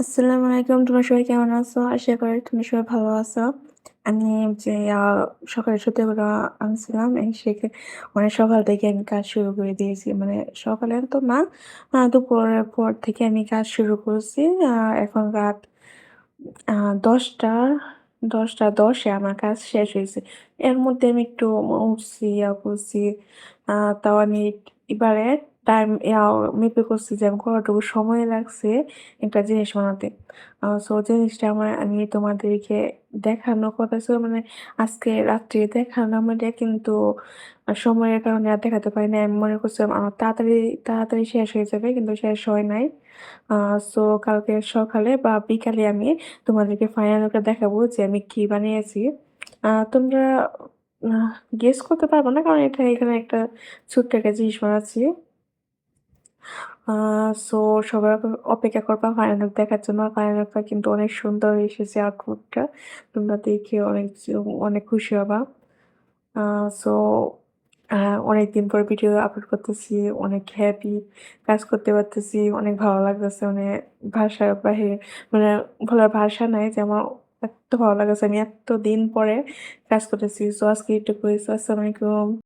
আসসালামু আলাইকুম। তোমরা সবাই কেমন আছো? আশা করি তোমরা সবাই ভালো আছো। আমি যে সকালে সত্যি কথা আনছিলাম সেখে মানে সকাল থেকে আমি কাজ শুরু করে দিয়েছি। মানে সকালে তো না, দুপুরের পর থেকে আমি কাজ শুরু করছি। আ এখন রাত আ ১০টা ১০ এ আমার কাজ শেষ হইছে। এর মধ্যে আমি একটু উঠছি, করছি। আ তাও আমি এবারে টাইম মেপে করছি যে আমি কতটুকু সময় লাগছে একটা জিনিস বানাতে। সো জিনিসটা আমি তোমাদেরকে দেখানোর কথা ছিল মানে আজকে রাত্রে দেখালাম এটা কিন্তু সময়ের কারণে আর দেখাতে পারি নাই। আমি মনে করছিলাম আমার তাড়াতাড়ি শেষ হয়ে যাবে কিন্তু শেষ হয় নাই। আ সো কালকে সকালে বা বিকালে আমি তোমাদেরকে ফাইনাল লুকটা দেখাবো যে আমি কি বানিয়েছি। তোমরা আহ গেস করতে পারবা না কারণ এখানে একটা ছোট্ট একটা জিনিস বানাচ্ছি। আ সো সবাই অপেক্ষা করবা ফাইনাল লুক দেখার জন্য। ফাইনাল লুকটা কিন্তু অনেক সুন্দর এসেছে আউটপুটটা। তোমরা দেখে অনেক খুশি হবা। আ সো আ অনেকদিন পর ভিডিও আপলোড করতেছি। অনেক হ্যাপি কাজ করতে পারতেছি। অনেক ভালো লাগতেছে। মানে ভাষার বাহিরে মানে বলার ভাষা নাই যে আমার এত্ত ভালো লাগতেছে। আমি এতদিন পরে কাজ করতেছি। সো আজকে এটুকুই। সো আসসালামু আলাইকুম।